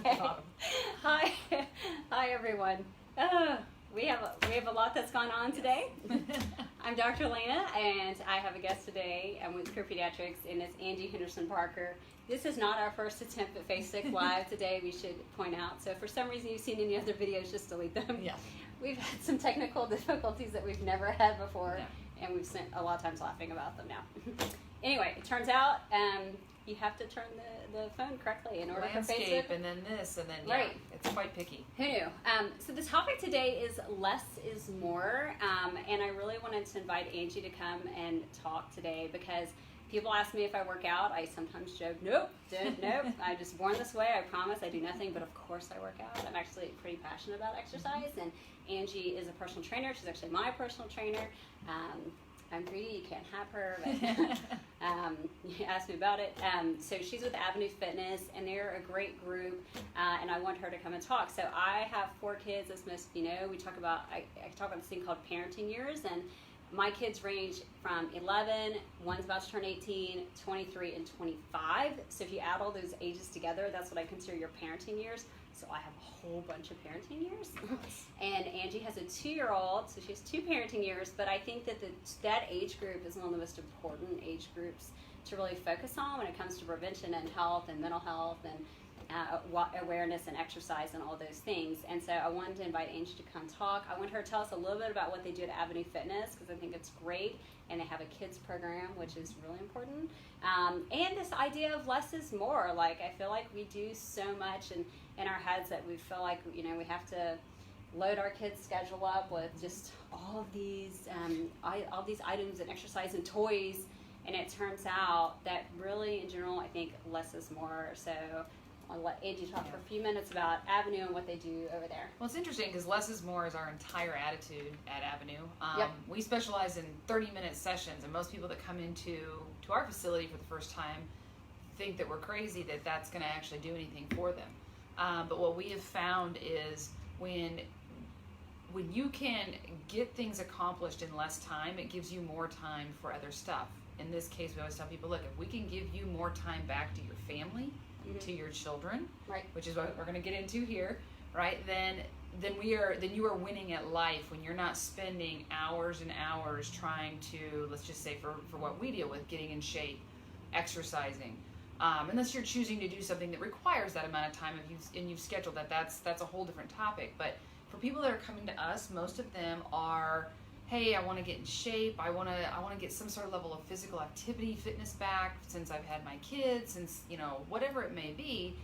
Okay. Hi, everyone. We have a lot that's gone on today. I'm Dr. Lena, and I have a guest today. I'm with Career Pediatrics, and it's Angie Parker. This is not our first attempt at Facebook Live today, we should point out. So if for some reason you've seen any other videos, just delete them. Yeah. We've had some technical difficulties that we've never had before, and we've spent a lot of times laughing about them now. Anyway, it turns out you have to turn the phone correctly in order for Facebook. And then this, and then right. It's quite picky. Who knew? So the topic today is less is more, and I really wanted to invite Angie to come and talk today because people ask me if I work out. I sometimes joke, nope, I'm just born this way. I promise I do nothing, but of course I work out. I'm actually pretty passionate about exercise, and Angie is a personal trainer. She's actually my personal trainer. I'm greedy, you can't have her, but you asked me about it. So she's with Avenu Fitness, and they're a great group, and I want her to come and talk. So I have 4 kids, as most of you know. I talk about this thing called parenting years, and my kids range from 11, one's about to turn 18, 23, and 25. So if you add all those ages together, that's what I consider your parenting years. So I have a whole bunch of parenting years. And Angie has a 2-year-old, so she has 2 parenting years, but I think that that age group is one of the most important age groups to really focus on when it comes to prevention and health and mental health and awareness and exercise and all those things. And so I wanted to invite Angie to come talk. I want her to tell us a little bit about what they do at Avenu Fitness because I think it's great, and they have a kids program, which is really important. And this idea of less is more. Like, I feel like we do so much in our heads that we feel like, we have to load our kids' schedule up with just all of these items and exercise and toys, and it turns out that really, in general, I think less is more. So I'll let Angie talk for a few minutes about Avenu and what they do over there. Well, it's interesting because less is more is our entire attitude at Avenu. Yep. We specialize in 30-minute sessions, and most people that come into our facility for the first time think that we're crazy that that's going to actually do anything for them. But what we have found is when you can get things accomplished in less time, it gives you more time for other stuff. In this case, we always tell people, look, if we can give you more time back to your family, to your children, right, which is what we're going to get into here, right? Then you are winning at life when you're not spending hours and hours trying to, let's just say for what we deal with, getting in shape, exercising. Unless you're choosing to do something that requires that amount of time, and you've scheduled that's a whole different topic. But for people that are coming to us, most of them are, hey, I want to get in shape. I want to get some sort of level of physical activity, fitness back since I've had my kids, since whatever it may be.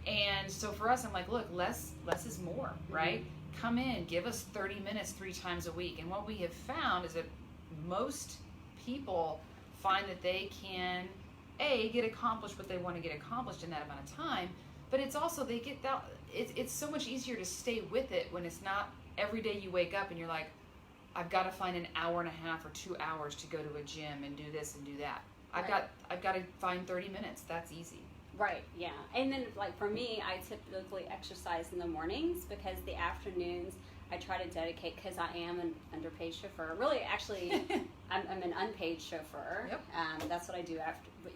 And so for us, I'm like, look, less is more, right? Mm-hmm. Come in, give us 30 minutes 3 times a week. And what we have found is that most people find that they can get accomplished what they want to get accomplished in that amount of time. But it's also it's so much easier to stay with it when it's not every day you wake up and you're like, I've got to find an hour and a half or 2 hours to go to a gym and do this and do that. Right. I've got to find 30 minutes. That's easy. Right, yeah. And then, like, for me, I typically exercise in the mornings because the afternoons I try to dedicate, because I am an underpaid chauffeur. Really, actually, I'm an unpaid chauffeur. Yep. That's what I do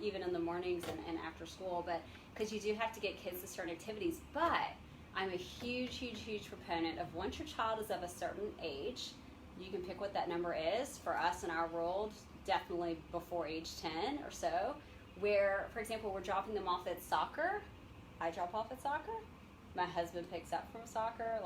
even in the mornings and after school. But because you do have to get kids to certain activities. But I'm a huge proponent of once your child is of a certain age, you can pick what that number is. For us in our world, definitely before age 10 or so, where, for example, we're dropping them off at soccer. I drop off at soccer. My husband picks up from soccer.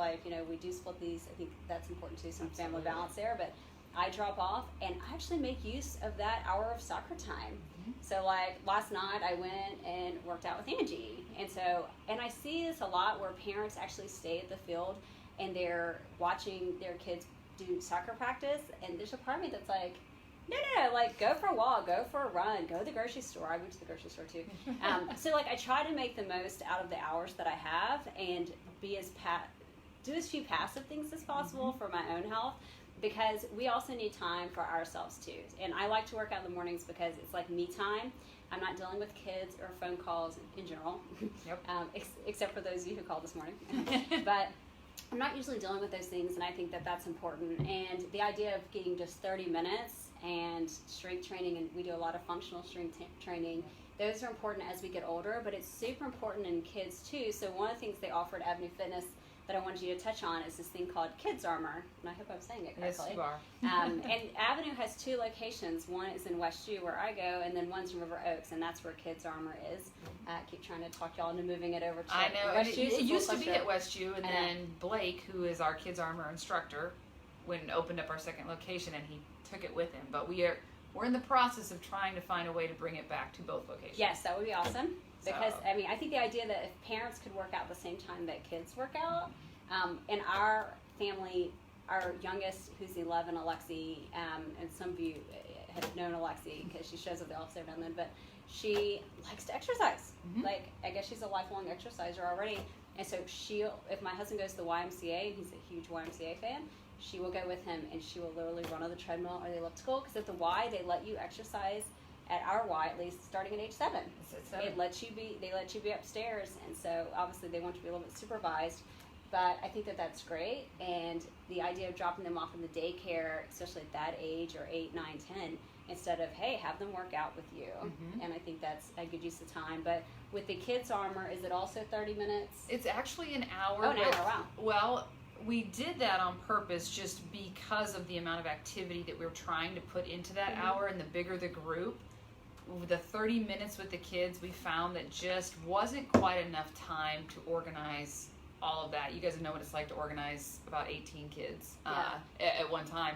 We do split these. I think that's important too, some family balance there. But I drop off, and I actually make use of that hour of soccer time. Mm-hmm. So, last night, I went and worked out with Angie. And I see this a lot where parents actually stay at the field, and they're watching their kids do soccer practice, and there's a part of me that's like, no, go for a walk, go for a run, go to the grocery store. I went to the grocery store too. So I try to make the most out of the hours that I have and do as few passive things as possible for my own health, because we also need time for ourselves too. And I like to work out in the mornings because it's like me time. I'm not dealing with kids or phone calls in general, yep. Except for those of you who called this morning. But I'm not usually dealing with those things, and I think that that's important. And the idea of getting just 30 minutes and strength training, and we do a lot of functional strength training those are important as we get older, but it's super important in kids too. So one of the things they offer at Avenu Fitness that I wanted you to touch on is this thing called Kids Armor, and I hope I'm saying it correctly. Yes, you are. And Avenu has 2 locations. One is in West U, where I go, and then one's in River Oaks, and that's where Kids Armor is. I keep trying to talk y'all into moving it over to I know. West U. It used to be at West U, and then Blake, who is our Kids Armor instructor, went and opened up our second location, and he took it with him. But we're in the process of trying to find a way to bring it back to both locations. Yes, that would be awesome. Because, I mean, I think the idea that if parents could work out at the same time that kids work out, in our family, our youngest, who's 11, Alexi, and some of you have known Alexi because she shows up at the office every now and then, but she likes to exercise. Like, I guess she's a lifelong exerciser already. And so if my husband goes to the YMCA, and he's a huge YMCA fan, she will go with him, and she will literally run on the treadmill or the elliptical, because at the Y, they let you exercise at our Y, at least starting at age 7. They let you be upstairs, and so obviously they want you to be a little bit supervised. But I think that that's great, and the idea of dropping them off in the daycare, especially at that age, or 8, 9, 10, instead of, hey, have them work out with you. And I think that's a good use of time. But with the Kids Armor, is it also 30 minutes? It's actually an hour. Oh, an hour, wow. Well, we did that on purpose just because of the amount of activity that we were trying to put into that hour, and the bigger the group. The 30 minutes with the kids, we found that just wasn't quite enough time to organize all of that. You guys know what it's like to organize about 18 kids at one time.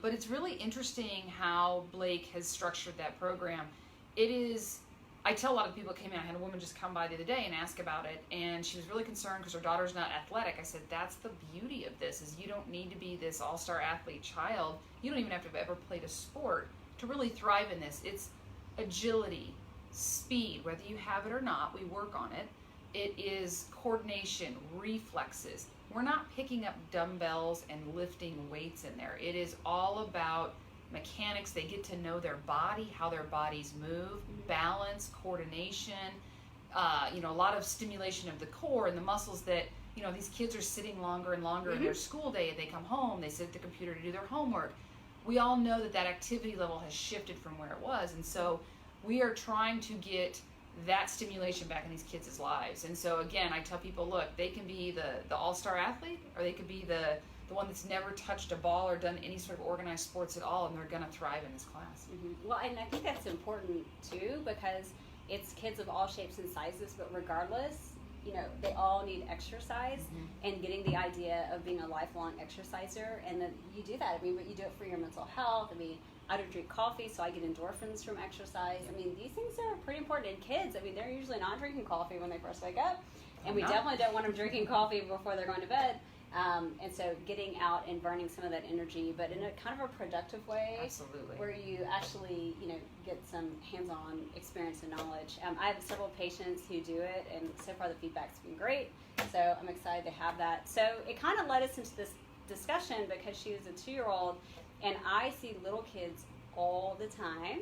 But it's really interesting how Blake has structured that program. It is, I tell a lot of people that came in, I had a woman just come by the other day and ask about it, and she was really concerned because her daughter's not athletic. I said, that's the beauty of this, is you don't need to be this all-star athlete child. You don't even have to have ever played a sport to really thrive in this. It's agility, speed, whether you have it or not, we work on it. It is coordination, reflexes. We're not picking up dumbbells and lifting weights in there. It is all about mechanics. They get to know their body, how their bodies move, balance, coordination, a lot of stimulation of the core and the muscles that, these kids are sitting longer and longer in their school day, and they come home, they sit at the computer to do their homework. We all know that activity level has shifted from where it was, and so we are trying to get that stimulation back in these kids' lives. And so again, I tell people, look, they can be the all-star athlete, or they could be the one that's never touched a ball or done any sort of organized sports at all, and they're going to thrive in this class. Well, and I think that's important too, because it's kids of all shapes and sizes, but regardless, they all need exercise, and getting the idea of being a lifelong exerciser, and then you do that. I mean, but you do it for your mental health. I mean, I don't drink coffee, so I get endorphins from exercise. I mean, these things are pretty important in kids. I mean, they're usually not drinking coffee when they first wake up, and we definitely don't want them drinking coffee before they're going to bed. And so getting out and burning some of that energy, but in a kind of a productive way. Absolutely. Where you actually, get some hands-on experience and knowledge. I have several patients who do it, and so far the feedback's been great. So I'm excited to have that. So it kind of led us into this discussion because she was a 2-year-old, and I see little kids all the time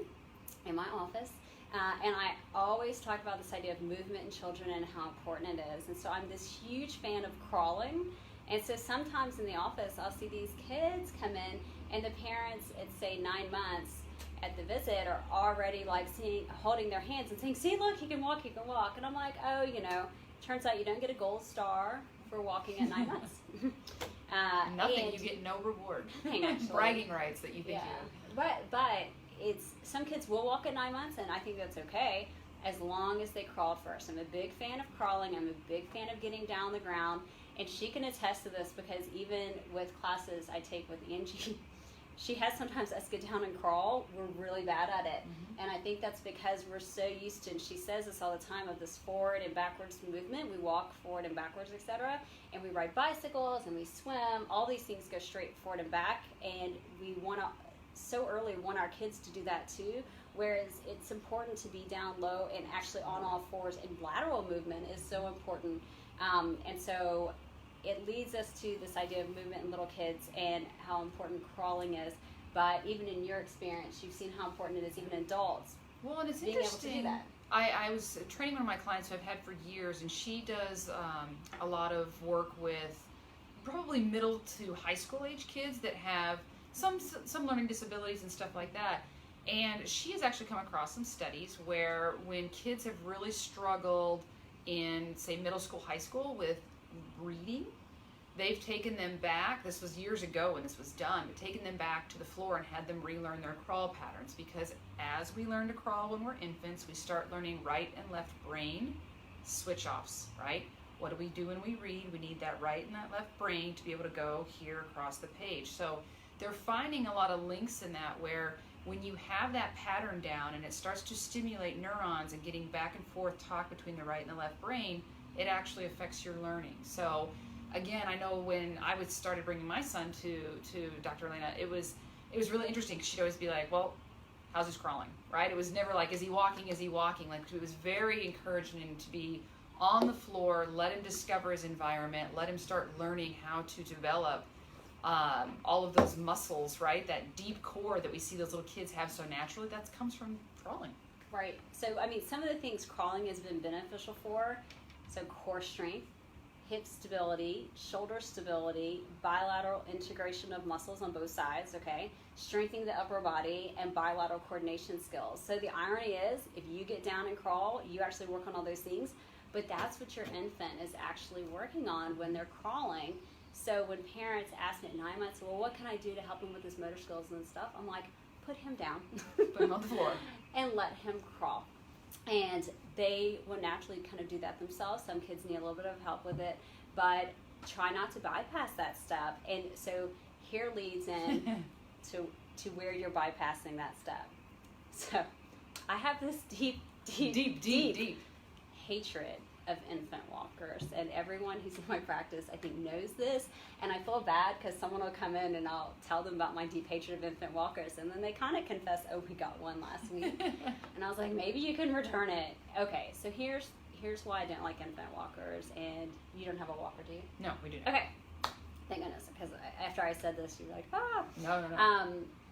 in my office. And I always talk about this idea of movement in children and how important it is. And so I'm this huge fan of crawling. And so sometimes in the office, I'll see these kids come in, and the parents at, say, 9 months at the visit are already holding their hands and saying, see, look, he can walk. And I'm like, oh, turns out you don't get a gold star for walking at 9 months. Nothing. You get no reward. Nothing, actually. Bragging rights that you think you have. But some kids will walk at 9 months, and I think that's okay, as long as they crawled first. I'm a big fan of crawling. I'm a big fan of getting down on the ground. And she can attest to this, because even with classes I take with Angie, she has sometimes us get down and crawl. We're really bad at it. And I think that's because we're so used to, and she says this all the time, of this forward and backwards movement. We walk forward and backwards, etc. And we ride bicycles and we swim. All these things go straight forward and back. And we want our kids to do that too. Whereas it's important to be down low and actually on all fours, and lateral movement is so important. And so it leads us to this idea of movement in little kids and how important crawling is. But even in your experience, you've seen how important it is even in adults. Well, and it's being interesting. Able to do that. I was training one of my clients who I've had for years, and she does a lot of work with probably middle to high school age kids that have some learning disabilities and stuff like that. And she has actually come across some studies where when kids have really struggled in, say, middle school, high school with reading, they've taken them back. This was years ago when this was done, but taken them back to the floor and had them relearn their crawl patterns, because as we learn to crawl when we're infants, we start learning right and left brain switch offs, right? What do we do when we read? We need that right and that left brain to be able to go here across the page. So they're finding a lot of links in that where when you have that pattern down and it starts to stimulate neurons and getting back and forth talk between the right and the left brain, it actually affects your learning. So again, I know when I started bringing my son to Dr. Elena, it was really interesting, because she'd always be like, well, how's his crawling, right? It was never like, is he walking? Like, it was very encouraging to be on the floor, let him discover his environment, let him start learning how to develop all of those muscles, right? That deep core that we see those little kids have so naturally, that comes from crawling. Right. So, I mean, some of the things crawling has been beneficial for, so core strength, hip stability, shoulder stability, bilateral integration of muscles on both sides, okay? Strengthening the upper body, and bilateral coordination skills. So the irony is, if you get down and crawl, you actually work on all those things, but that's what your infant is actually working on when they're crawling. So when parents ask me at 9 months, well, what can I do to help him with his motor skills and stuff? I'm like, put him down. Put him on the floor. And let him crawl. And they will naturally kind of do that themselves. Some kids need a little bit of help with it, but try not to bypass that step. And so here leads in to where you're bypassing that step. So I have this deep hatred of infant walkers, and everyone who's in my practice, I think, knows this. And I feel bad because someone will come in and I'll tell them about my deep hatred of infant walkers, and then they kind of confess, oh, we got one last week. And I was like, maybe you can return it. Okay, so here's why I didn't like infant walkers. And you don't have a walker, do you? No, we do not. Okay, thank goodness, because after I said this, you're like, ah. No.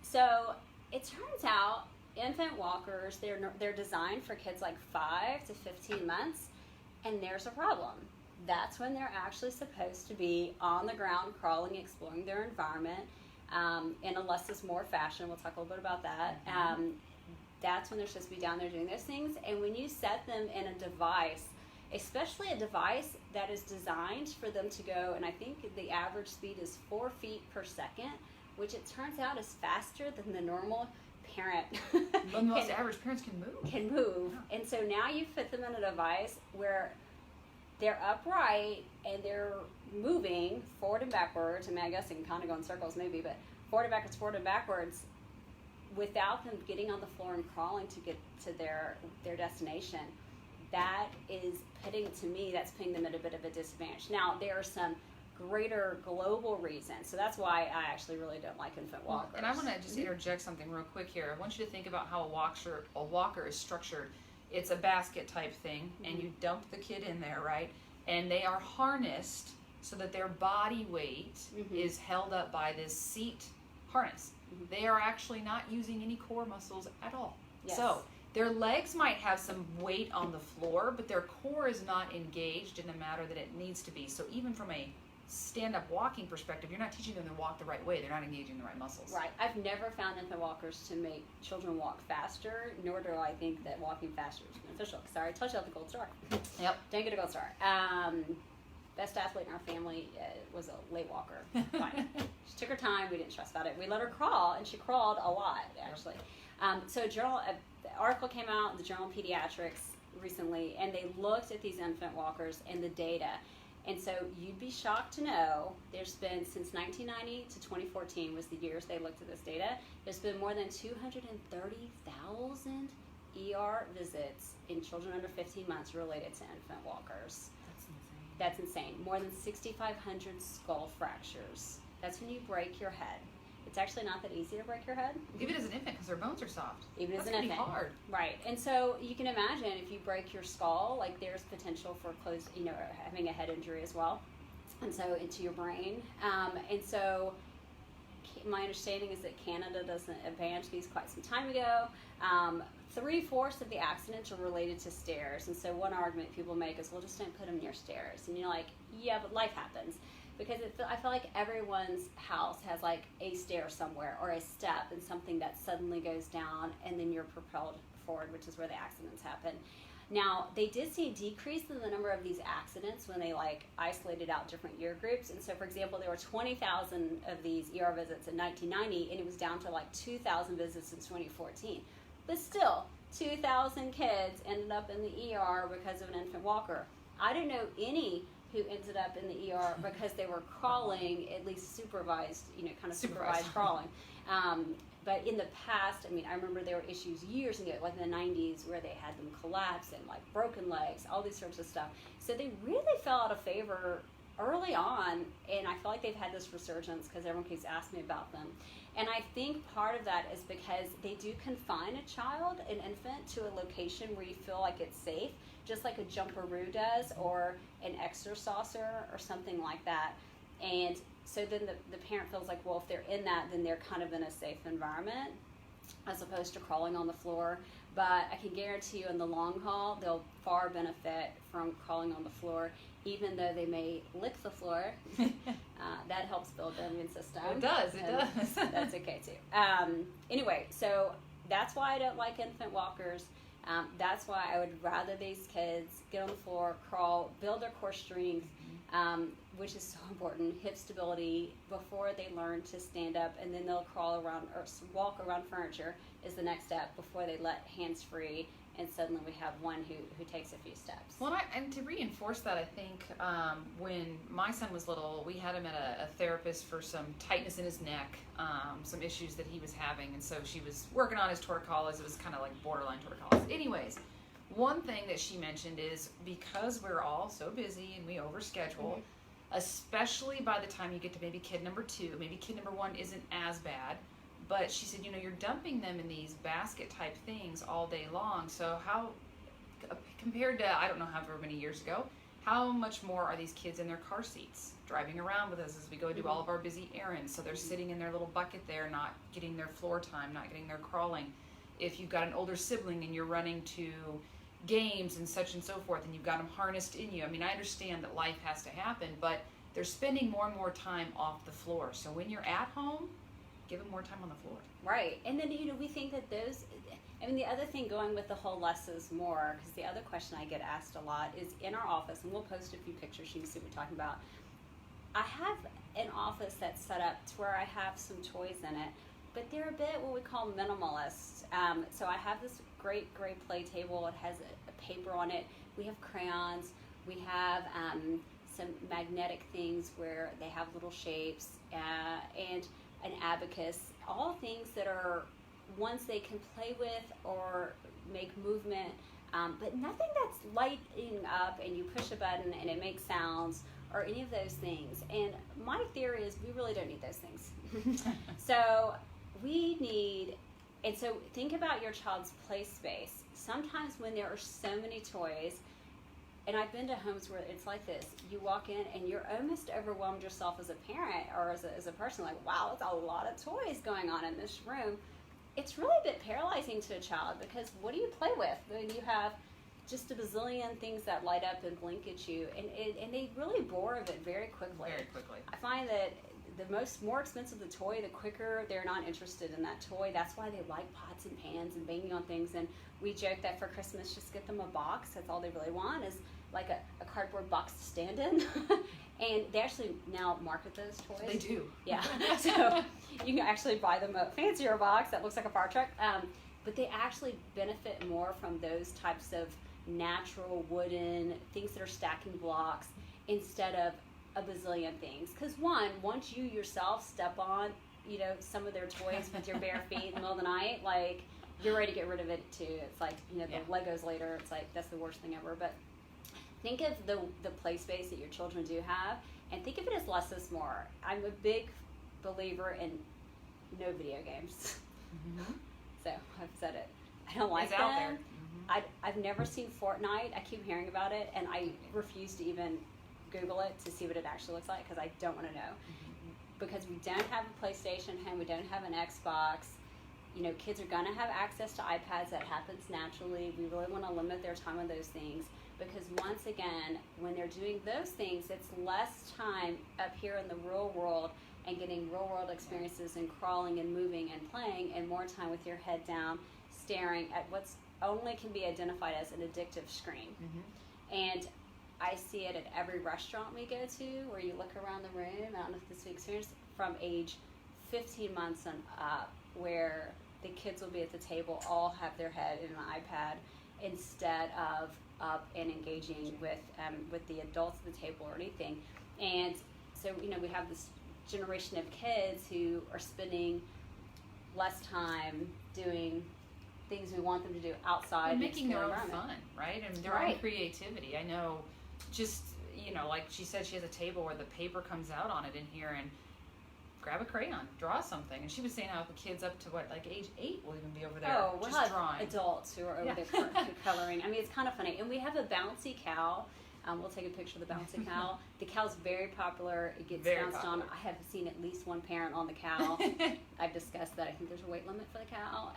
So it turns out infant walkers, they're designed for kids like 5 to 15 months. And there's a problem. That's when they're actually supposed to be on the ground, crawling, exploring their environment in a less is more fashion. We'll talk a little bit about that. That's when they're supposed to be down there doing those things. And when you set them in a device, especially a device that is designed for them to go, and I think the average speed is 4 feet per second, which it turns out is faster than the normal parent. Well, most average parents can move. And so now you put them in a device where they're upright and they're moving forward and backwards. I mean, I guess it can kind of go in circles maybe, but forward and backwards without them getting on the floor and crawling to get to their destination. That is that's putting them at a bit of a disadvantage. Now, there are some greater global reasons. So that's why I actually really don't like infant walkers. And I want to just interject something real quick here. I want you to think about how a walker is structured. It's a basket type thing, and you dump the kid in there, right? And they are harnessed so that their body weight is held up by this seat harness. They are actually not using any core muscles at all. Yes. So their legs might have some weight on the floor, but their core is not engaged in the manner that it needs to be. So even from a stand-up walking perspective, you're not teaching them to walk the right way. They're not engaging the right muscles. Right. I've never found infant walkers to make children walk faster, nor do I think that walking faster is beneficial. Sorry, I told you about the gold star. Yep. Didn't get a gold star. Best athlete in our family was a late walker. Fine. She took her time. We didn't stress about it. We let her crawl, and she crawled a lot, actually. So the article came out in the Journal of Pediatrics recently, and they looked at these infant walkers and the data. And so you'd be shocked to know there's been, since 1990 to 2014 was the years they looked at this data, there's been more than 230,000 ER visits in children under 15 months related to infant walkers. That's insane. More than 6,500 skull fractures. That's when you break your head. It's actually not that easy to break your head. Even as an infant, because their bones are soft. Even as an infant. infant. That's hard. Right. And so you can imagine if you break your skull, like there's potential for having a head injury as well. And so into your brain. And so my understanding is that Canada doesn't advance these quite some time ago. 3/4 of the accidents are related to stairs. And so one argument people make is, well, just don't put them near stairs. And you're like, yeah, but life happens. because I feel like everyone's house has like a stair somewhere or a step and something that suddenly goes down and then you're propelled forward, which is where the accidents happen. Now, they did see a decrease in the number of these accidents when they like isolated out different year groups. And so, for example, there were 20,000 of these ER visits in 1990, and it was down to like 2,000 visits in 2014. But still, 2,000 kids ended up in the ER because of an infant walker. I don't know any who ended up in the ER because they were crawling, at least supervised, kind of supervised crawling. But in the past, I mean, I remember there were issues years ago, like in the 90s, where they had them collapse and like broken legs, all these sorts of stuff. So they really fell out of favor early on, and I feel like they've had this resurgence because everyone keeps asking me about them. And I think part of that is because they do confine a child, an infant, to a location where you feel like it's safe, just like a jumperoo does, or an exerciser or something like that. And so then the parent feels like, well, if they're in that, then they're kind of in a safe environment as opposed to crawling on the floor. But I can guarantee you in the long haul, they'll far benefit from crawling on the floor, even though they may lick the floor. That helps build their immune system. It does. That's okay too. Anyway, so that's why I don't like infant walkers. That's why I would rather these kids get on the floor, crawl, build their core strength, which is so important, hip stability, before they learn to stand up, and then they'll crawl around or walk around furniture is the next step before they let hands free, and suddenly we have one who takes a few steps. Well, and to reinforce that, I think when my son was little, we had him at a therapist for some tightness in his neck, some issues that he was having, and so she was working on his torticollis. It was kind of like borderline torticollis. Anyways, one thing that she mentioned is because we're all so busy and we overschedule, especially by the time you get to maybe kid number 2, maybe kid number 1 isn't as bad, but she said, you're dumping them in these basket type things all day long. So how, compared to, I don't know, however many years ago, how much more are these kids in their car seats driving around with us as we go do all of our busy errands? So they're sitting in their little bucket there, not getting their floor time, not getting their crawling. If you've got an older sibling and you're running to games and such and so forth, and you've got them harnessed in you. I mean, I understand that life has to happen, but they're spending more and more time off the floor. So when you're at home, give them more time on the floor. Right. And then, we think that the other thing going with the whole less is more, because the other question I get asked a lot is in our office, and we'll post a few pictures so you can see what we're talking about. I have an office that's set up to where I have some toys in it, but they're a bit what we call minimalist. So I have this great play table. It has a paper on it. We have crayons. We have some magnetic things where they have little shapes and an abacus. All things that are ones they can play with or make movement, but nothing that's lighting up and you push a button and it makes sounds or any of those things. And my theory is we really don't need those things. So so think about your child's play space. Sometimes when there are so many toys, and I've been to homes where it's like this, you walk in and you're almost overwhelmed yourself as a parent or as a person, like, wow, it's a lot of toys going on in this room. It's really a bit paralyzing to a child because what do you play with when you have just a bazillion things that light up and blink at you, and they really bore of it very quickly. Very quickly. I find that the more expensive the toy, the quicker they're not interested in that toy. That's why they like pots and pans and banging on things. And we joke that for Christmas, just get them a box. That's all they really want is like a cardboard box to stand in. And they actually now market those toys. They do. Yeah. So you can actually buy them a fancier box that looks like a fire truck. But they actually benefit more from those types of natural wooden things that are stacking blocks instead of a bazillion things. Because once you yourself step on, some of their toys with your bare feet in the middle of the night, like you're ready to get rid of it too. It's like, the Legos later, it's like that's the worst thing ever. But think of the play space that your children do have, and think of it as less is more. I'm a big believer in no video games. Mm-hmm. So I've said it. I don't like it's them. Out there. Mm-hmm. I've never seen Fortnite. I keep hearing about it, and I refuse to even Google it to see what it actually looks like because I don't want to know. Mm-hmm. Because we don't have a PlayStation home, we don't have an Xbox. Kids are going to have access to iPads. That happens naturally. We really want to limit their time on those things. because once again, when they're doing those things, it's less time up here in the real world and getting real world experiences and crawling and moving and playing, and more time with your head down, staring at what's only can be identified as an addictive screen. And I see it at every restaurant we go to, where you look around the room. I don't know if this is experience from age 15 months and up, where the kids will be at the table, all have their head in an iPad, instead of up and engaging with the adults at the table or anything. And so, we have this generation of kids who are spending less time doing things we want them to do outside, and making their own fun, right? And their own creativity. I know, just like she said, she has a table where the paper comes out on it in here, and grab a crayon, draw something. And she was saying how the kids up to age 8 will even be over there just drawing. Adults who are over there coloring. I mean, it's kind of funny. And we have a bouncy cow. We'll take a picture of the bouncy cow. The cow's very popular. It gets bounced on. I have seen at least one parent on the cow. I've discussed that. I think there's a weight limit for the cow.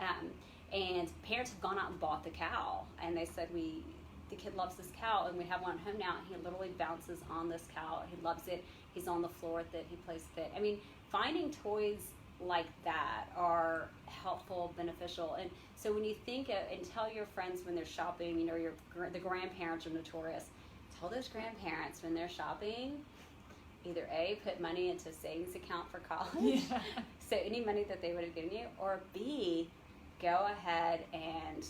And parents have gone out and bought the cow. And they said, the kid loves this cow, and we have one at home now. He literally bounces on this cow. He loves it. He's on the floor with it. He plays with it. I mean, finding toys like that are helpful, beneficial. And so when you think of, and tell your friends when they're shopping, the grandparents are notorious. Tell those grandparents when they're shopping, either A, put money into a savings account for college, so any money that they would have given you, or B, go ahead and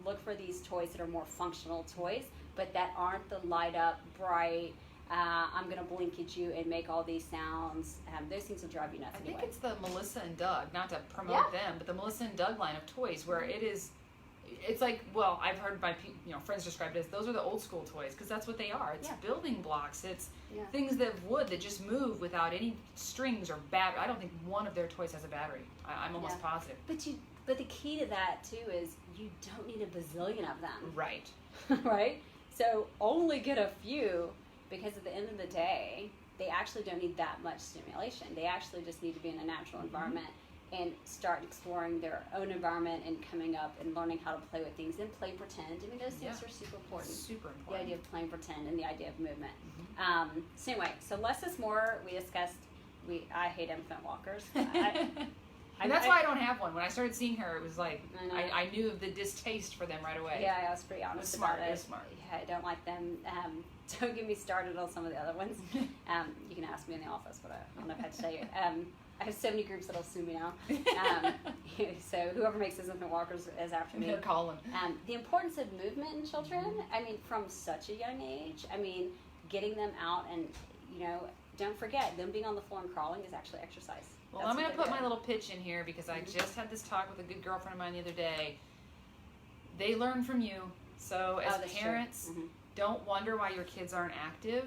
look for these toys that are more functional toys, but that aren't the light up, bright, I'm going to blink at you and make all these sounds. Those things will drive you nuts anyway. I think it's the Melissa and Doug, not to promote them, but the Melissa and Doug line of toys, where it's like, well, I've heard my friends describe it as, those are the old school toys, because that's what they are. It's building blocks. It's things that just move without any strings or battery. I don't think one of their toys has a battery. I'm almost positive. But the key to that too is you don't need a bazillion of them. Right. Right? So only get a few, because at the end of the day, they actually don't need that much stimulation. They actually just need to be in a natural environment and start exploring their own environment and coming up and learning how to play with things and play pretend. I mean, those things are super important. Super important. The idea of playing pretend and the idea of movement. So anyway, so less is more. We discussed, I hate infant walkers. And that's why I don't have one. When I started seeing her, it was like, I knew of the distaste for them right away. Yeah, I was pretty honest about it. It was smart. Yeah, I don't like them. Don't get me started on some of the other ones. You can ask me in the office, but I don't know if I have to tell you. I have so many groups that'll sue me now. So whoever makes those infant walkers is after me. They're calling. The importance of movement in children, I mean, from such a young age, I mean, getting them out and, don't forget, them being on the floor and crawling is actually exercise. Well, I'm going to put my little pitch in here, because I just had this talk with a good girlfriend of mine the other day. They learn from you. So as parents, don't wonder why your kids aren't active.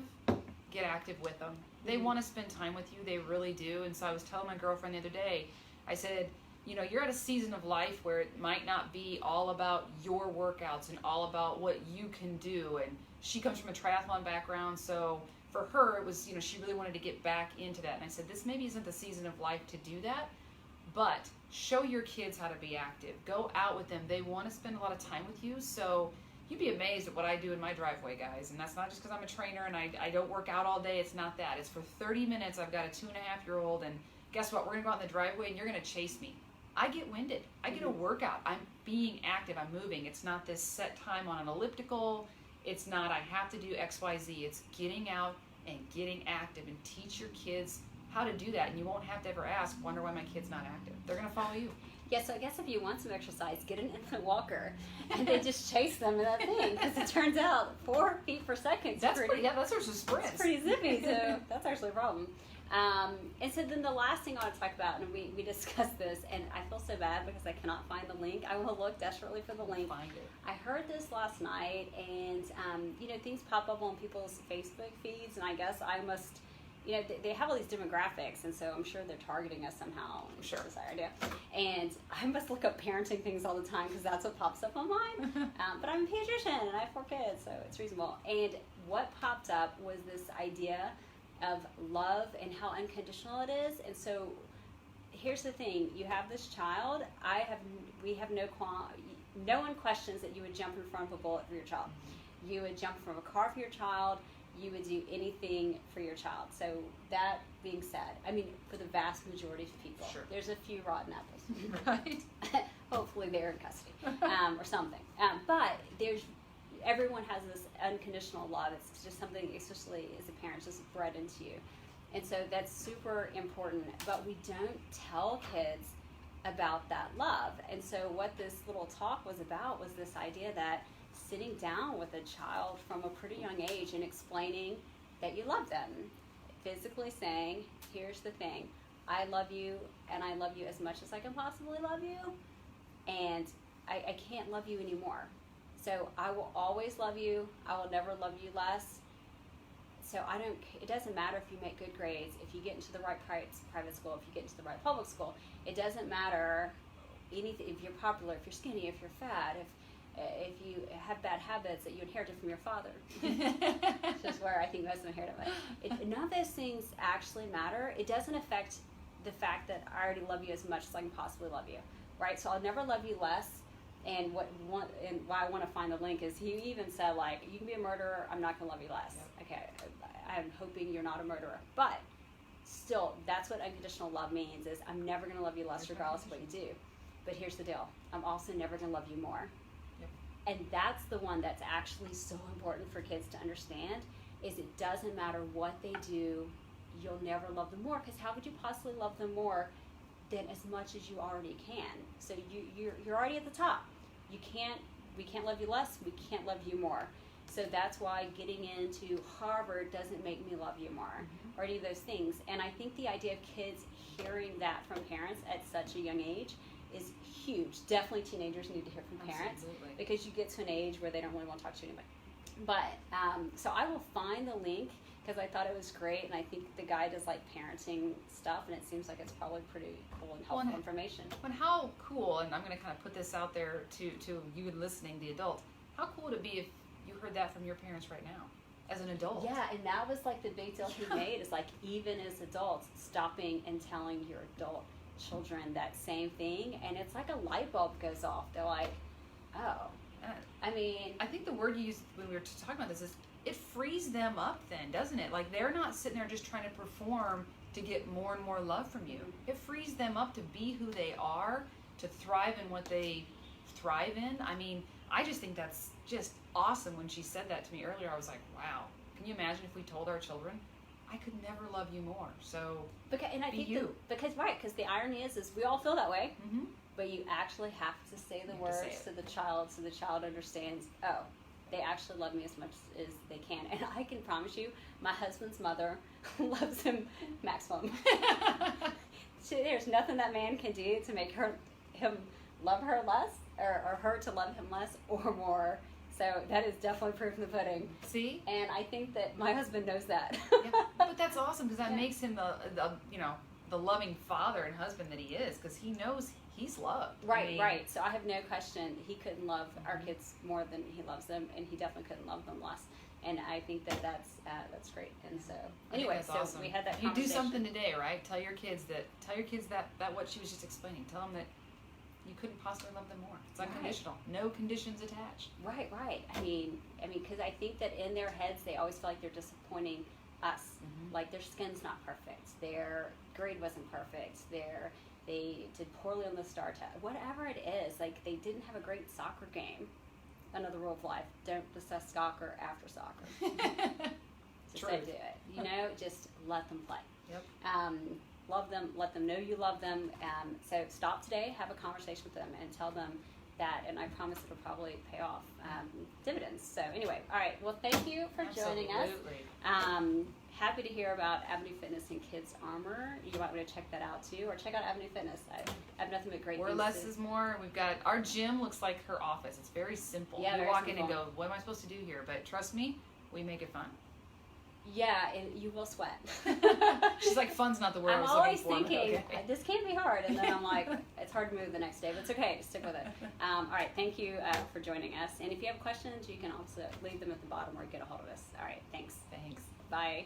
Get active with them. They want to spend time with you. They really do. And so I was telling my girlfriend the other day, I said, you're at a season of life where it might not be all about your workouts and all about what you can do. And she comes from a triathlon background, so for her, it was, she really wanted to get back into that. And I said, this maybe isn't the season of life to do that, but show your kids how to be active. Go out with them. They want to spend a lot of time with you. So you'd be amazed at what I do in my driveway, guys. And that's not just because I'm a trainer and I don't work out all day. It's not that. It's for 30 minutes. I've got a 2.5-year-old, and guess what? We're going to go out in the driveway, and you're going to chase me. I get winded. I get a workout. I'm being active. I'm moving. It's not this set time on an elliptical. It's not I have to do X, Y, Z. It's getting out and getting active, and teach your kids how to do that. And you won't have to ever wonder why my kid's not active. They're going to follow you. Yeah, so I guess if you want some exercise, get an infant walker, and they just chase them in that thing, because it turns out 4 feet per second. That's pretty. Yeah, that's just sprints. It's pretty zippy, so that's actually a problem. And so then the last thing I want to talk about, and we discussed this, and I feel so bad because I cannot find the link. I will look desperately for the link. Find it. I heard this last night, and things pop up on people's Facebook feeds, and I guess I must. They have all these demographics, and so I'm sure they're targeting us somehow. Sure. That's our idea. And I must look up parenting things all the time, because that's what pops up on mine. But I'm a pediatrician, and I have 4 kids, so it's reasonable. And what popped up was this idea of love and how unconditional it is. And so here's the thing. You have this child. We have no one questions that you would jump in front of a bullet for your child. You would jump from a car for your child. You would do anything for your child. So that being said, I mean, for the vast majority of people, Sure. there's a few rotten apples. Right. Hopefully they're in custody or something. But everyone has this unconditional love. It's just something, especially as a parent, just bred into you. And so that's super important. But we don't tell kids about that love. And so what this little talk was about was this idea that sitting down with a child from a pretty young age and explaining that you love them. Physically saying, here's the thing, I love you, and I love you as much as I can possibly love you, and I can't love you anymore. So I will always love you. I will never love you less. So it doesn't matter if you make good grades, if you get into the right private school, if you get into the right public school. It doesn't matter anything, if you're popular, if you're skinny, if you're fat, if you have bad habits that you inherited from your father. Which is where I think most of them inherit it. None of those things actually matter. It doesn't affect the fact that I already love you as much as I can possibly love you, right? So I'll never love you less. And why I want to find the link is he even said, like, you can be a murderer, I'm not going to love you less. Yep. Okay, I'm hoping you're not a murderer. But still, that's what unconditional love means, is I'm never going to love you less regardless of what you do. But here's the deal. I'm also never going to love you more. Yep. And that's the one that's actually so important for kids to understand, is it doesn't matter what they do, you'll never love them more. Because how could you possibly love them more than as much as you already can? So you're already at the top. We can't love you less, we can't love you more. So that's why getting into Harvard doesn't make me love you more, or any of those things. And I think the idea of kids hearing that from parents at such a young age is huge. Definitely teenagers need to hear from parents. Absolutely. Because you get to an age where they don't really want to talk to anybody. But so I will find the link, because I thought it was great, and I think the guy does like parenting stuff, and it seems like it's probably pretty cool and helpful information. And how cool, and I'm going to kind of put this out there to you listening, the adult, how cool would it be if you heard that from your parents right now, as an adult? Yeah, and that was like the big deal he made, is like, even as adults, stopping and telling your adult children that same thing, and it's like a light bulb goes off. They're like, oh, I mean, I think the word you used when we were talking about this is, it frees them up then, doesn't it? Like, they're not sitting there just trying to perform to get more and more love from you. It frees them up to be who they are, to thrive in what they thrive in. I mean, I just think that's just awesome. When she said that to me earlier, I was like, wow. Can you imagine if we told our children, I could never love you more, so because the irony is we all feel that way, but you actually have to say the words to the child, so the child understands, oh, they actually love me as much as they can. And I can promise you, my husband's mother loves him maximum. There's nothing that man can do to make him love her less, or her to love him less or more. So that is definitely proof in the pudding. See? And I think that my husband knows that. Yeah. But that's awesome, because that makes him the loving father and husband that he is, because he knows he's loved. Right, right. So I have no question he couldn't love our kids more than he loves them, and he definitely couldn't love them less. And I think that's great. And so anyway, so awesome. We had that You conversation. do something today, right? Tell your kids that what she was just explaining. Tell them that you couldn't possibly love them more. It's unconditional. Right. No conditions attached. Right. I mean, because I think that in their heads they always feel like they're disappointing us. Like, their skin's not perfect, their grade wasn't perfect, they did poorly on the STAR test, whatever it is. Like, they didn't have a great soccer game. Another rule of life: don't discuss soccer after soccer. Just don't do it. Just let them play. Yep. Love them, let them know you love them. So stop today, have a conversation with them, and tell them that, and I promise it'll probably pay off dividends. So anyway, all right, well, thank you for joining us. Happy to hear about Avenu Fitness and Kids Armor. You might want to check that out too, or check out Avenu Fitness. I have nothing but great things. Less is more. We've got, our gym looks like her office. It's very simple. Yeah, you walk in and go, what am I supposed to do here? But trust me, we make it fun. Yeah, and you will sweat. She's like, fun's not the word. I'm always thinking, okay, this can't be hard. And then I'm like, it's hard to move the next day, but it's okay. Stick with it. All right, thank you for joining us. And if you have questions, you can also leave them at the bottom or get a hold of us. All right, thanks. Thanks. Bye.